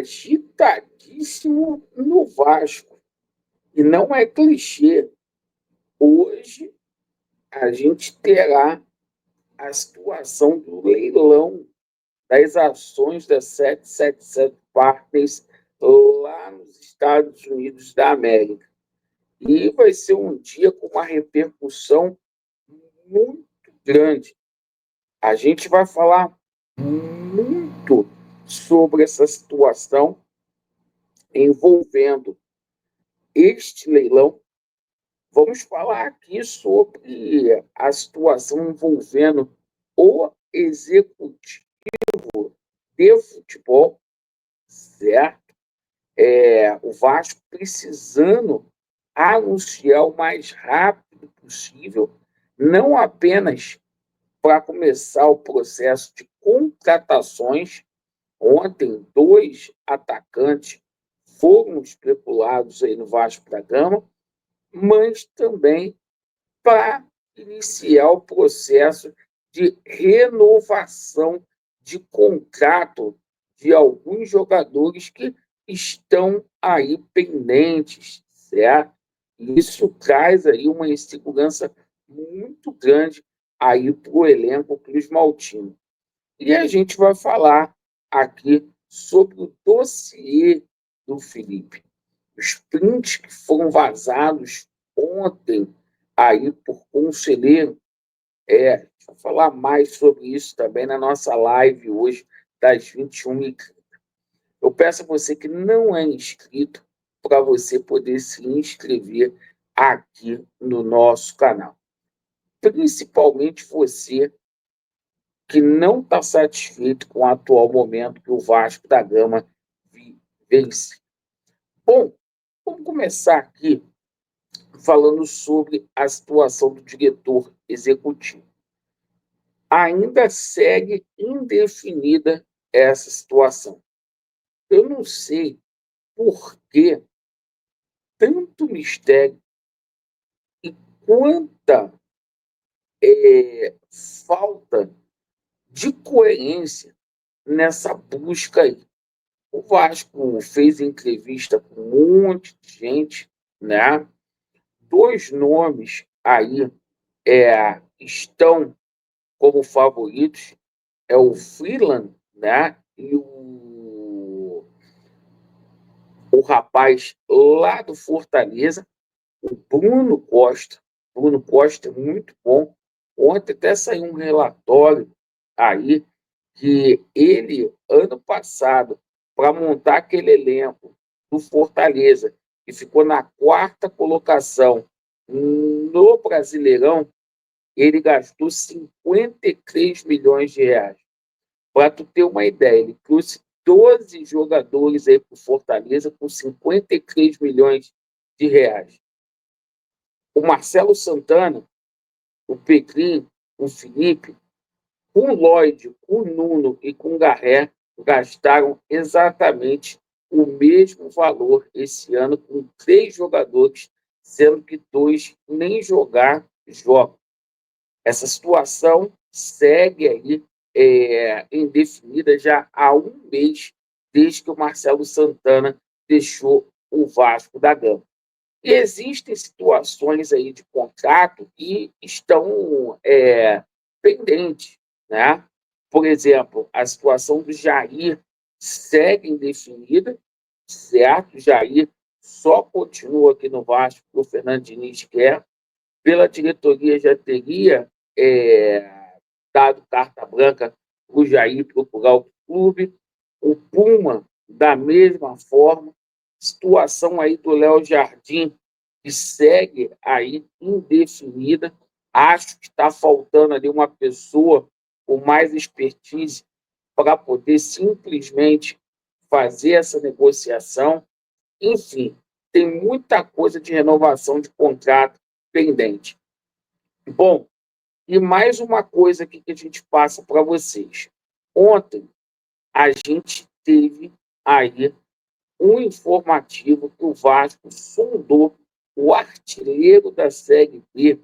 agitadíssimo no Vasco. E não é clichê. Hoje a gente terá a situação do leilão das ações da 777 Partners lá nos Estados Unidos da América. E vai ser um dia com uma repercussão muito grande. A gente vai falar muito sobre essa situação envolvendo este leilão. Vamos falar aqui sobre a situação envolvendo o executivo de futebol, certo? O Vasco precisando anunciar o mais rápido possível, não apenas para começar o processo de contratações. Ontem, 2 atacantes foram especulados aí no Vasco da Gama, mas também para iniciar o processo de renovação de contrato de alguns jogadores que estão aí pendentes, certo? Isso traz aí uma insegurança muito grande aí para o elenco Cruz Maltino. E a gente vai falar aqui sobre o dossiê do Felipe. Os prints que foram vazados ontem aí por conselheiro. A gente vai falar mais sobre isso também na nossa live hoje, das 21h30. Eu peço a você que não é inscrito para você poder se inscrever aqui no nosso canal. Principalmente você que não está satisfeito com o atual momento que o Vasco da Gama vence. Bom, vamos começar aqui falando sobre a situação do diretor executivo. Ainda segue indefinida essa situação. Eu não sei por que tanto mistério e quanta falta de coerência nessa busca aí. O Vasco fez entrevista com um monte de gente, né? 2 nomes aí estão como favoritos, é o Freeland, né? E o rapaz lá do Fortaleza, o Bruno Costa. Bruno Costa é muito bom. Ontem até saiu um relatório aí que ele, ano passado, para montar aquele elenco do Fortaleza, que ficou na 4ª colocação no Brasileirão, ele gastou 53 milhões de reais. Para tu ter uma ideia, ele trouxe 12 jogadores aí para o Fortaleza com 53 milhões de reais. O Marcelo Santana, o Pedrinho, o Felipe, com o Lloyd, com o Nuno e com o Garré, gastaram exatamente o mesmo valor esse ano, com 3 jogadores, sendo que 2 nem jogar jogam. Essa situação segue aí indefinida já há um mês, desde que o Marcelo Santana deixou o Vasco da Gama. E existem situações aí de contrato que estão pendentes, né? Por exemplo, a situação do Jair segue indefinida, certo? Jair só continua aqui no Vasco porque o Fernando Diniz quer. Pela diretoria já teria dado carta branca para o Jair procurar o clube. O Puma, da mesma forma. Situação aí do Léo Jardim, que segue aí indefinida. Acho que está faltando ali uma pessoa com mais expertise para poder simplesmente fazer essa negociação. Enfim, tem muita coisa de renovação de contrato pendente. Bom, e mais uma coisa aqui que a gente passa para vocês. Ontem, a gente teve aí um informativo que o Vasco sondou o artilheiro da Série B,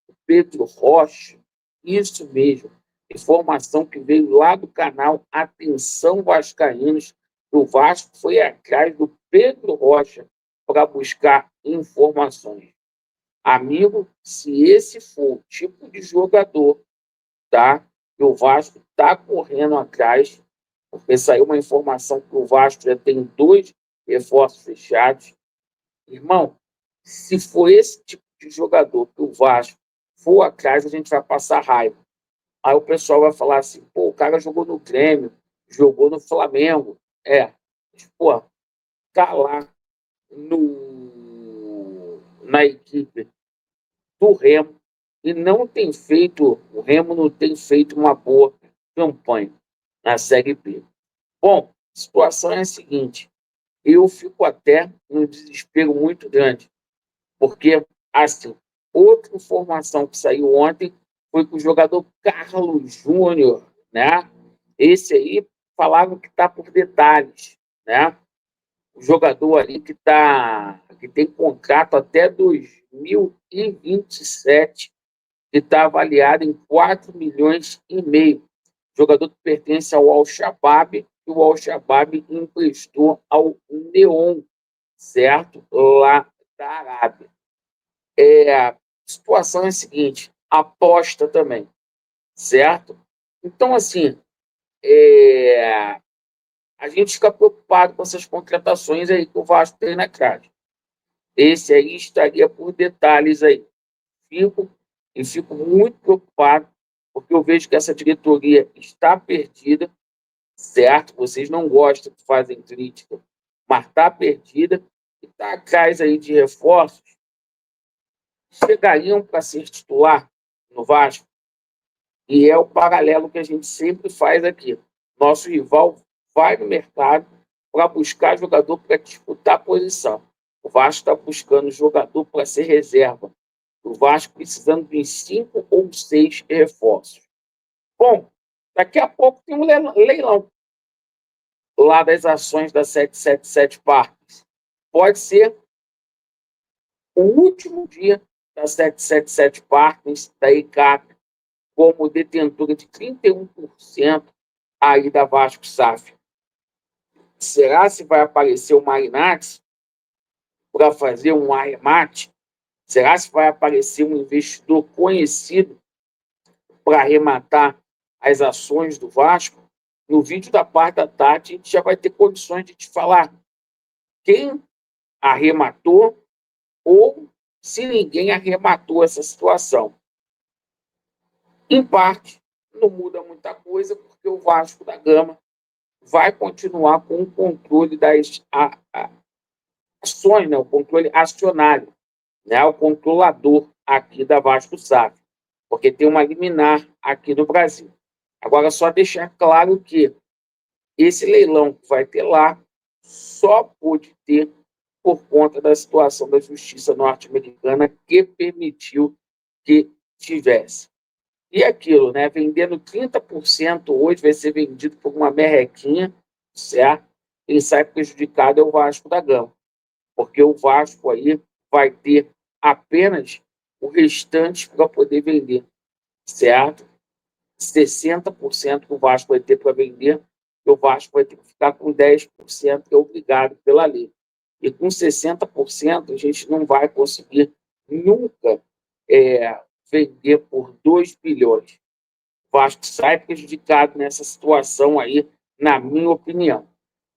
o Pedro Rocha. Isso mesmo, informação que veio lá do canal Atenção Vascaínos, O Vasco foi atrás do Pedro Rocha para buscar informações. Amigo, se esse for o tipo de jogador, tá? Que o Vasco está correndo atrás, porque saiu uma informação que o Vasco já tem 2 reforços fechados. Irmão, se for esse tipo de jogador que o Vasco for atrás, a gente vai passar raiva. Aí o pessoal vai falar assim, pô, o cara jogou no Grêmio, jogou no Flamengo. Pô, tá lá na equipe do Remo e o Remo não tem feito uma boa campanha na Série B. Bom, a situação é a seguinte, eu fico até num desespero muito grande, porque, assim, outra informação que saiu ontem foi que o jogador Carlos Júnior, né? Esse aí falaram que está por detalhes, né? O jogador ali que tem contrato até 2027, que está avaliado em 4,5 milhões. Jogador que pertence ao Al-Shabaab, e o Al-Shabaab emprestou ao Neon, certo? Lá da Arábia. A situação é a seguinte, aposta também, certo? Então, assim, a gente fica preocupado com essas contratações aí que o Vasco tem na grade. Esse aí estaria por detalhes aí. Fico muito preocupado, porque eu vejo que essa diretoria está perdida, certo? Vocês não gostam que fazem crítica, mas está perdida e está atrás aí de reforços. Chegariam para ser titular no Vasco, e é o paralelo que a gente sempre faz aqui. Nosso rival vai no mercado para buscar jogador para disputar a posição. O Vasco está buscando jogador para ser reserva. O Vasco precisando de 5 ou 6 reforços. Bom, daqui a pouco tem um leilão lá das ações da 777 Parques. Pode ser o último dia da 777 Parques, da ICAP, como detentora de 31% aí da Vasco SAF. Será se vai aparecer o Marinatti para fazer um arremate? Será se vai aparecer um investidor conhecido para arrematar as ações do Vasco? No vídeo da parte da tarde, a gente já vai ter condições de te falar quem arrematou ou se ninguém arrematou essa situação. Em parte, não muda muita coisa, porque o Vasco da Gama vai continuar com o controle das ações, né? O controle acionário, né? O controlador aqui da Vasco SAF, porque tem uma liminar aqui no Brasil. Agora, só deixar claro que esse leilão que vai ter lá só pôde ter por conta da situação da justiça norte-americana que permitiu que tivesse. E aquilo, né? Vendendo 30% hoje vai ser vendido por uma merrequinha, certo? Quem sai prejudicado é o Vasco da Gama, porque o Vasco aí vai ter apenas o restante para poder vender, certo? 60% que o Vasco vai ter para vender, e o Vasco vai ter que ficar com 10%, que é obrigado pela lei. E com 60%, a gente não vai conseguir nunca vender por 2 bilhões. O Vasco sai prejudicado nessa situação aí, na minha opinião.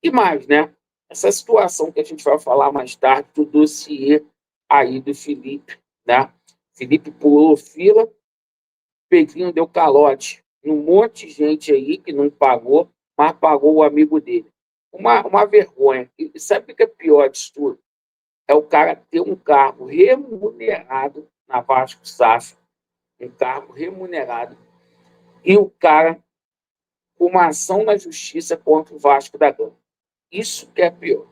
E mais, né? Essa situação que a gente vai falar mais tarde do dossiê aí do Felipe, né? Felipe pulou fila, Pedrinho deu calote num monte de gente aí que não pagou, mas pagou o amigo dele. Uma vergonha. E sabe o que é pior disso tudo? É o cara ter um cargo remunerado na Vasco SAF, um cargo remunerado, e o cara com uma ação na justiça contra o Vasco da Gama. Isso que é pior,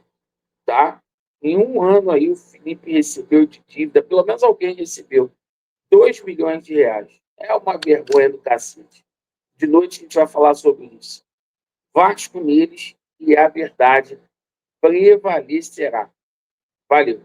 tá? Em um ano aí o Felipe recebeu de dívida, pelo menos alguém recebeu, 2 milhões de reais. É uma vergonha do cacete. De noite a gente vai falar sobre isso. Vasco neles e a verdade prevalecerá. Valeu.